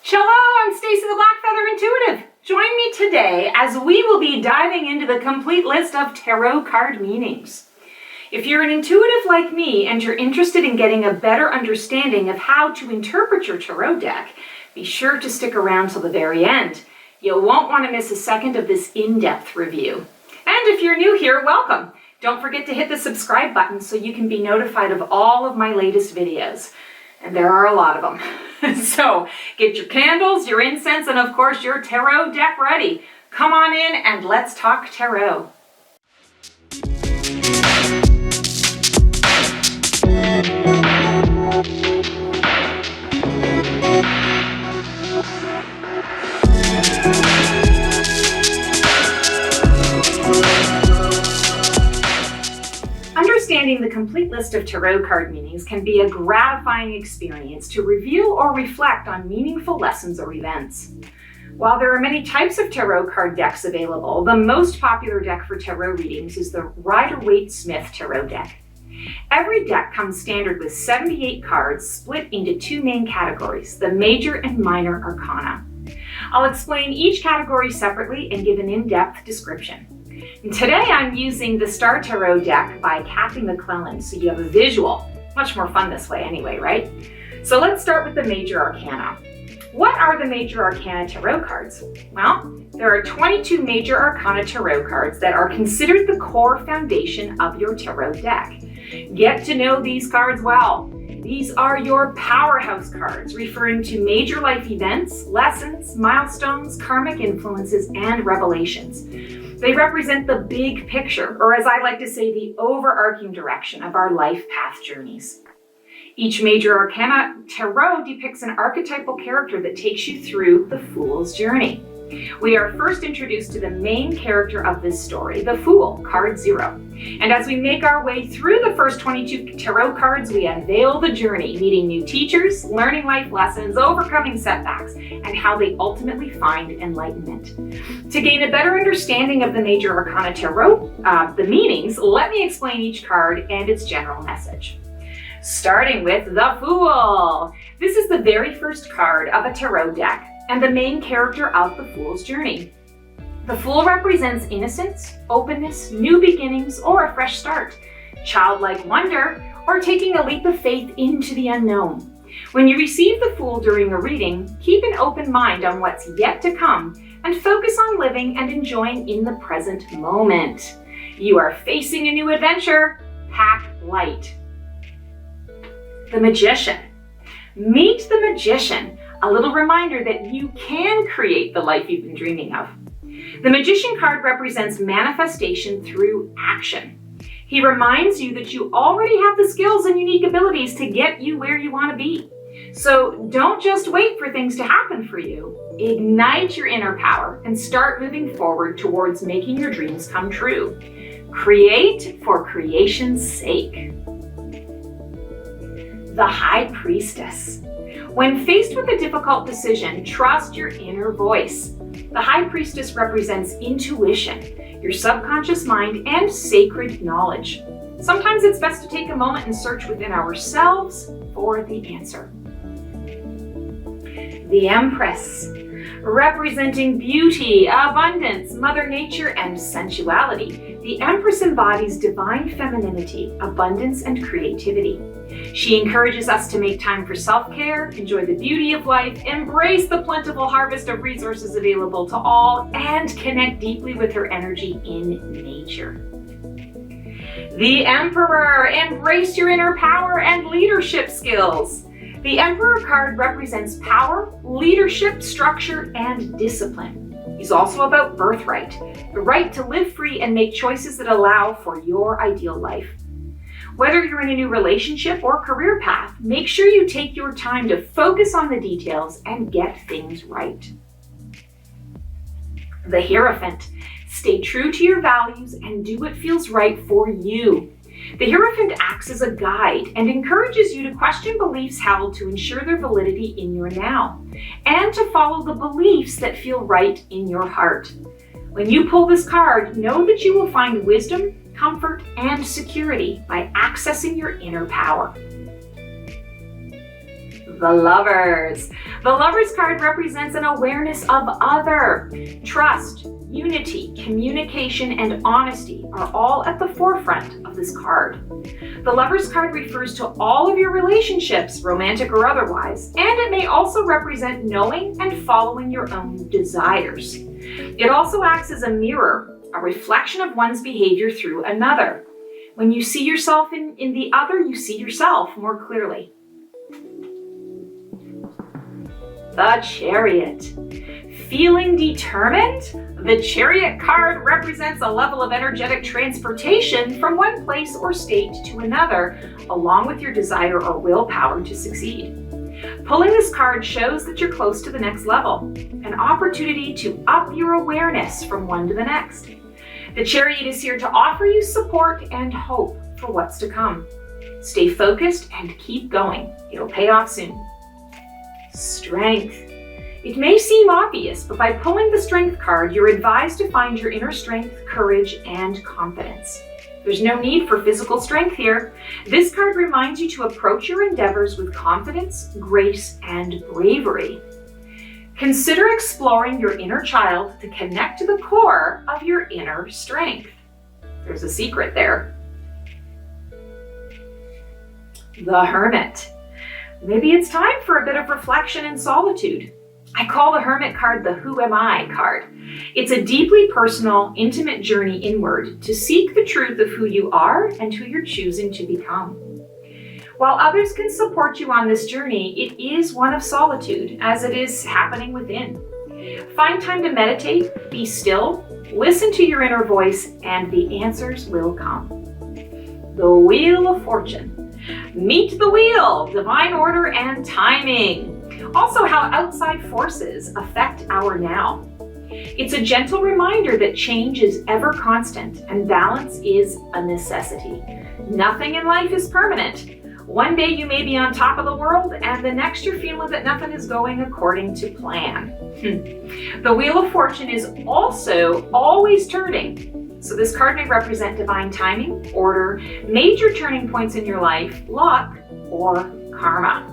Shalom, I'm Stacy the Blackfeather Intuitive. Join me today as we will be diving into the complete list of tarot card meanings. If you're an intuitive like me and you're interested in getting a better understanding of how to interpret your tarot deck, be sure to stick around till the very end. You won't want to miss a second of this in-depth review. And if you're new here, welcome. Don't forget to hit the subscribe button so you can be notified of all of my latest videos. And there are a lot of them. So get your candles, your incense, and of course your tarot deck ready. Come on in and let's talk tarot. Understanding the complete list of tarot card meanings can be a gratifying experience to review or reflect on meaningful lessons or events. While there are many types of tarot card decks available, the most popular deck for tarot readings is the Rider-Waite-Smith tarot deck. Every deck comes standard with 78 cards split into two main categories, the Major and Minor Arcana. I'll explain each category separately and give an in-depth description. And today I'm using the Stor Tarot deck by Cathy McClelland, so you have a visual. Much more fun this way anyway, right? So let's start with the Major Arcana. What are the Major Arcana tarot cards? Well, there are 22 Major Arcana tarot cards that are considered the core foundation of your tarot deck. Get to know these cards well. These are your powerhouse cards, referring to major life events, lessons, milestones, karmic influences, and revelations. They represent the big picture, or as I like to say, the overarching direction of our life path journeys. Each Major Arcana tarot depicts an archetypal character that takes you through the Fool's journey. We are first introduced to the main character of this story, the Fool, card 0. And as we make our way through the first 22 tarot cards, we unveil the journey, meeting new teachers, learning life lessons, overcoming setbacks, and how they ultimately find enlightenment. To gain a better understanding of the Major Arcana tarot, the meanings, let me explain each card and its general message. Starting with the Fool. This is the very first card of a tarot deck and the main character of the Fool's journey. The Fool represents innocence, openness, new beginnings, or a fresh start, childlike wonder, or taking a leap of faith into the unknown. When you receive the Fool during a reading, keep an open mind on what's yet to come and focus on living and enjoying in the present moment. You are facing a new adventure. Pack light. The Magician. Meet the Magician, a little reminder that you can create the life you've been dreaming of. The Magician card represents manifestation through action. He reminds you that you already have the skills and unique abilities to get you where you want to be. So don't just wait for things to happen for you. Ignite your inner power and start moving forward towards making your dreams come true. Create for creation's sake. The High Priestess. When faced with a difficult decision, trust your inner voice. The High Priestess represents intuition, your subconscious mind, and sacred knowledge. Sometimes it's best to take a moment and search within ourselves for the answer. The Empress. Representing beauty, abundance, Mother Nature, and sensuality, the Empress embodies divine femininity, abundance, and creativity. She encourages us to make time for self-care, enjoy the beauty of life, embrace the plentiful harvest of resources available to all, and connect deeply with her energy in nature. The Emperor. Embrace your inner power and leadership skills. The Emperor card represents power, leadership, structure, and discipline. He's also about birthright, the right to live free and make choices that allow for your ideal life. Whether you're in a new relationship or career path, make sure you take your time to focus on the details and get things right. The Hierophant. Stay true to your values and do what feels right for you. The Hierophant acts as a guide and encourages you to question beliefs held to ensure their validity in your now, and to follow the beliefs that feel right in your heart. When you pull this card, know that you will find wisdom, comfort, and security by accessing your inner power. The Lovers. The Lovers card represents an awareness of other. Trust, unity, communication, and honesty are all at the forefront of this card. The Lovers card refers to all of your relationships, romantic or otherwise, and it may also represent knowing and following your own desires. It also acts as a mirror, a reflection of one's behavior through another. When you see yourself in the other, you see yourself more clearly. The Chariot. Feeling determined? The Chariot card represents a level of energetic transportation from one place or state to another, along with your desire or willpower to succeed. Pulling this card shows that you're close to the next level, an opportunity to up your awareness from one to the next. The Chariot is here to offer you support and hope for what's to come. Stay focused and keep going. It'll pay off soon. Strength. It may seem obvious, but by pulling the Strength card, you're advised to find your inner strength, courage, and confidence. There's no need for physical strength here. This card reminds you to approach your endeavors with confidence, grace, and bravery. Consider exploring your inner child to connect to the core of your inner strength. There's a secret there. The Hermit. Maybe it's time for a bit of reflection and solitude. I call the Hermit card the Who Am I card. It's a deeply personal, intimate journey inward to seek the truth of who you are and who you're choosing to become. While others can support you on this journey, it is one of solitude, as it is happening within. Find time to meditate, be still, listen to your inner voice, and the answers will come. The Wheel of Fortune. Meet the wheel, divine order and timing. Also, how outside forces affect our now. It's a gentle reminder that change is ever constant and balance is a necessity. Nothing in life is permanent. One day you may be on top of the world, and the next you're feeling that nothing is going according to plan. The Wheel of Fortune is also always turning. So this card may represent divine timing, order, major turning points in your life, luck, or karma.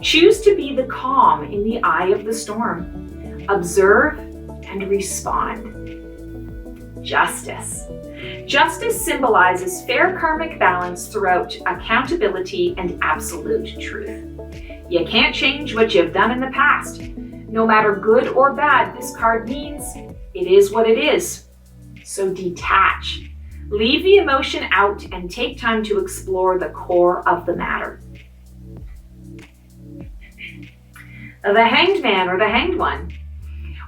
Choose to be the calm in the eye of the storm. Observe and respond. Justice. Justice symbolizes fair karmic balance throughout accountability and absolute truth. You can't change what you've done in the past. No matter good or bad, this card means it is what it is. So detach. Leave the emotion out and take time to explore the core of the matter. The Hanged Man or the Hanged One.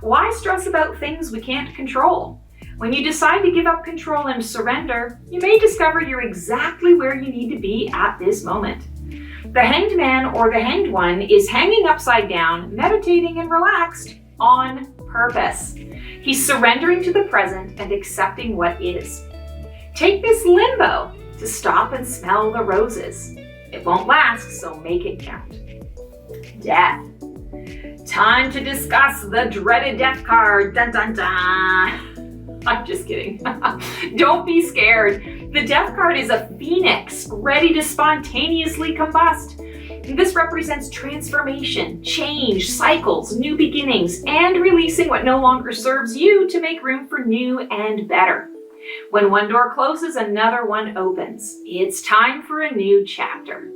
Why stress about things we can't control? When you decide to give up control and surrender, you may discover you're exactly where you need to be at this moment. The Hanged Man or the Hanged One is hanging upside down, meditating and relaxed on purpose. He's surrendering to the present and accepting what is. Take this limbo to stop and smell the roses. It won't last, so make it count. Death. Time to discuss the dreaded death card. Dun dun dun. I'm just kidding. Don't be scared. The death card is a phoenix ready to spontaneously combust. This represents transformation, change, cycles, new beginnings, and releasing what no longer serves you to make room for new and better. When one door closes, another one opens. It's time for a new chapter.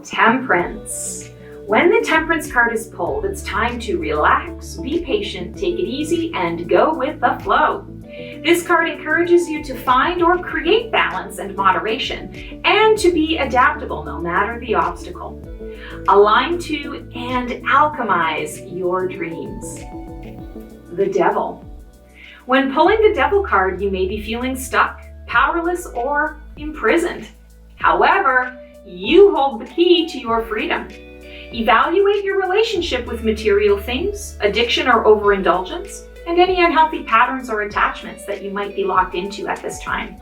Temperance. When the Temperance card is pulled, it's time to relax, be patient, take it easy, and go with the flow. This card encourages you to find or create balance and moderation, and to be adaptable no matter the obstacle. Align to and alchemize your dreams. The Devil. When pulling the Devil card, you may be feeling stuck, powerless, or imprisoned. However, you hold the key to your freedom. Evaluate your relationship with material things, addiction or overindulgence, and any unhealthy patterns or attachments that you might be locked into at this time.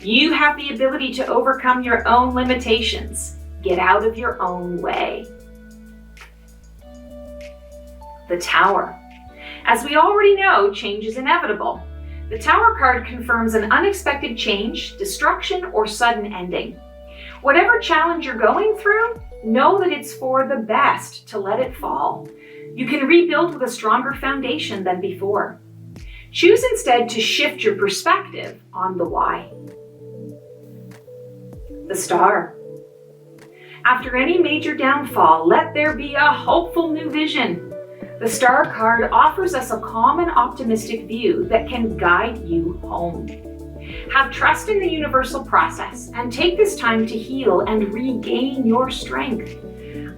You have the ability to overcome your own limitations. Get out of your own way. The Tower. As we already know, change is inevitable. The Tower card confirms an unexpected change, destruction, or sudden ending. Whatever challenge you're going through, know that it's for the best to let it fall. You can rebuild with a stronger foundation than before. Choose instead to shift your perspective on the why. The Star. After any major downfall, let there be a hopeful new vision. The Star card offers us a calm and optimistic view that can guide you home. Have trust in the universal process and take this time to heal and regain your strength.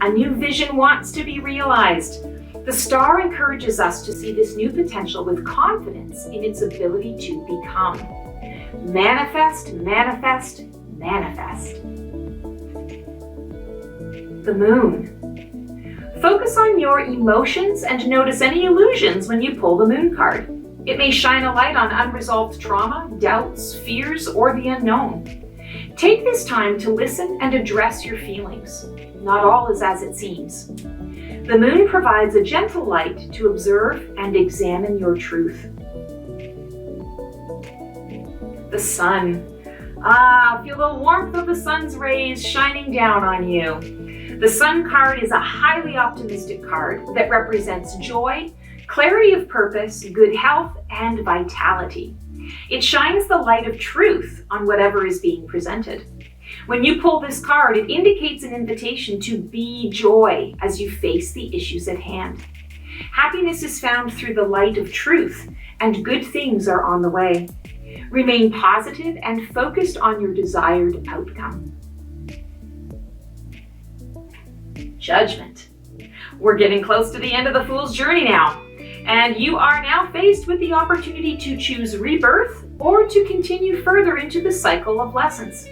A new vision wants to be realized. The Star encourages us to see this new potential with confidence in its ability to become. Manifest, manifest, manifest. The Moon. Focus on your emotions and notice any illusions when you pull the Moon card. It may shine a light on unresolved trauma, doubts, fears, or the unknown. Take this time to listen and address your feelings. Not all is as it seems. The Moon provides a gentle light to observe and examine your truth. The Sun. Feel the warmth of the sun's rays shining down on you. The Sun card is a highly optimistic card that represents joy, clarity of purpose, good health, and vitality. It shines the light of truth on whatever is being presented. When you pull this card, it indicates an invitation to be joy as you face the issues at hand. Happiness is found through the light of truth, and good things are on the way. Remain positive and focused on your desired outcome. Judgment. We're getting close to the end of the Fool's Journey now, and you are now faced with the opportunity to choose rebirth or to continue further into the cycle of lessons.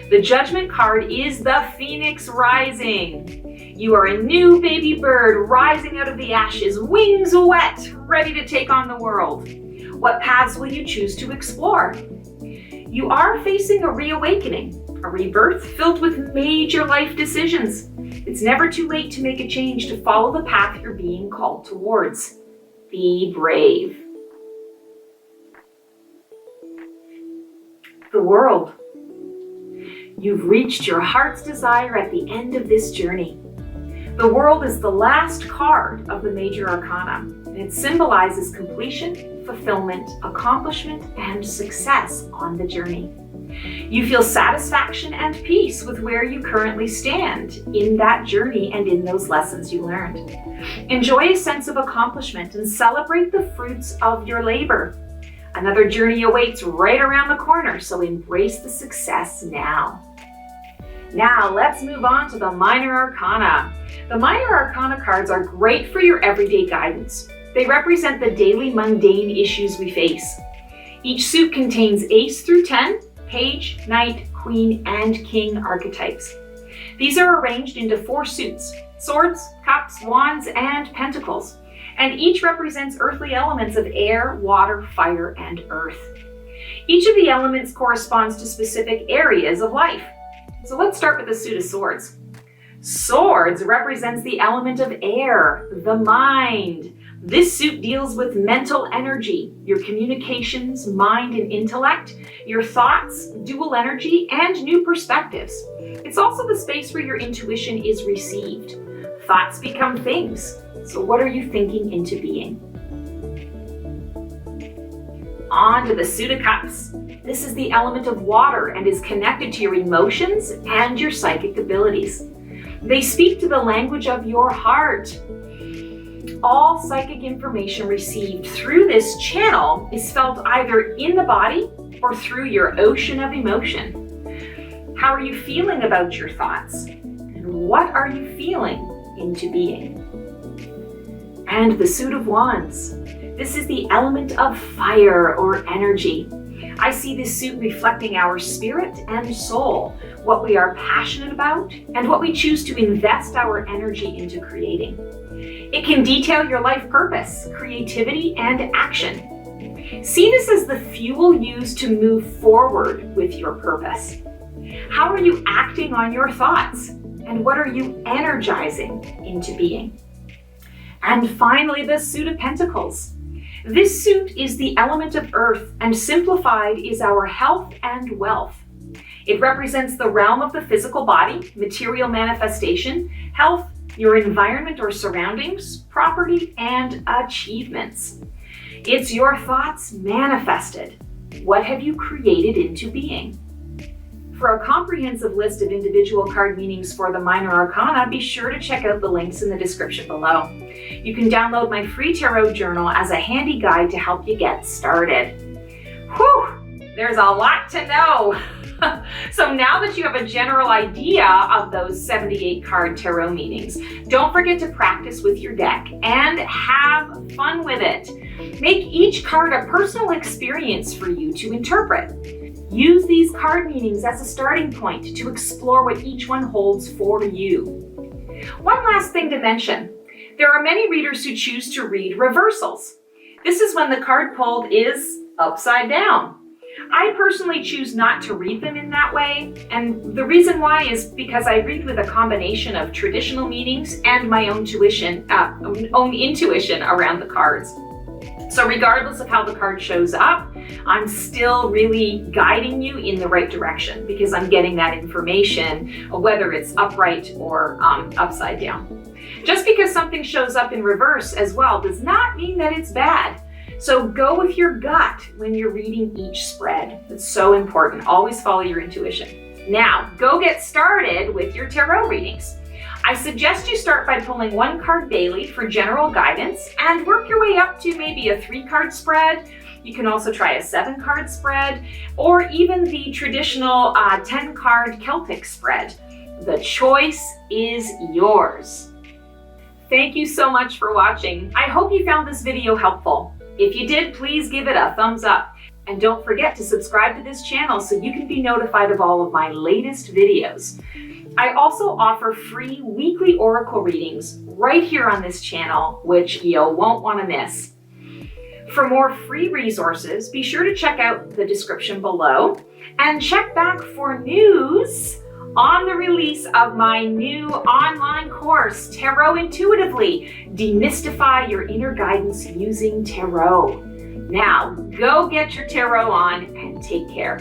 The Judgment card is the Phoenix rising. You are a new baby bird rising out of the ashes, wings wet, ready to take on the world. What paths will you choose to explore? You are facing a reawakening, a rebirth filled with major life decisions. It's never too late to make a change to follow the path you're being called towards. Be brave. The World. You've reached your heart's desire at the end of this journey. The World is the last card of the Major Arcana, and it symbolizes completion, fulfillment, accomplishment, and success on the journey. You feel satisfaction and peace with where you currently stand in that journey and in those lessons you learned. Enjoy a sense of accomplishment and celebrate the fruits of your labor. Another journey awaits right around the corner, so embrace the success now. Now let's move on to the Minor Arcana. The Minor Arcana cards are great for your everyday guidance. They represent the daily mundane issues we face. Each suit contains Ace through 10, Page, Knight, Queen, and King archetypes. These are arranged into 4 suits: Swords, Cups, Wands, and Pentacles, and each represents earthly elements of air, water, fire, and earth. Each of the elements corresponds to specific areas of life. So let's start with the suit of Swords. Swords represents the element of air, the mind. This suit deals with mental energy, your communications, mind and intellect, your thoughts, dual energy, and new perspectives. It's also the space where your intuition is received. Thoughts become things. So what are you thinking into being? On to the suit of Cups. This is the element of water and is connected to your emotions and your psychic abilities. They speak to the language of your heart. All psychic information received through this channel is felt either in the body or through your ocean of emotion. How are you feeling about your thoughts? And what are you feeling into being? And the suit of Wands. This is the element of fire or energy. I see this suit reflecting our spirit and soul, what we are passionate about, and what we choose to invest our energy into creating. It can detail your life purpose, creativity, and action. See this as the fuel used to move forward with your purpose. How are you acting on your thoughts? And what are you energizing into being? And finally, the suit of Pentacles. This suit is the element of earth, and simplified is our health and wealth. It represents the realm of the physical body, material manifestation, health, your environment or surroundings, property, and achievements. It's your thoughts manifested. What have you created into being? For a comprehensive list of individual card meanings for the Minor Arcana, be sure to check out the links in the description below. You can download my free tarot journal as a handy guide to help you get started. Whew, there's a lot to know. So now that you have a general idea of those 78 card tarot meanings, don't forget to practice with your deck and have fun with it. Make each card a personal experience for you to interpret. Use these card meanings as a starting point to explore what each one holds for you. One last thing to mention. There are many readers who choose to read reversals. This is when the card pulled is upside down. I personally choose not to read them in that way, and the reason why is because I read with a combination of traditional meanings and my own intuition around the cards. So regardless of how the card shows up, I'm still really guiding you in the right direction because I'm getting that information, whether it's upright or upside down. Just because something shows up in reverse as well does not mean that it's bad. So go with your gut when you're reading each spread. It's so important. Always follow your intuition. Now, go get started with your tarot readings. I suggest you start by pulling one card daily for general guidance and work your way up to maybe a 3-card spread. You can also try a 7-card spread or even the traditional 10-card Celtic spread. The choice is yours. Thank you so much for watching. I hope you found this video helpful. If you did, please give it a thumbs up. And don't forget to subscribe to this channel so you can be notified of all of my latest videos. I also offer free weekly oracle readings right here on this channel, which you won't want to miss. For more free resources, be sure to check out the description below and check back for news on the release of my new online course, Tarot Intuitively, Demystify Your Inner Guidance Using Tarot. Now, go get your tarot on and take care.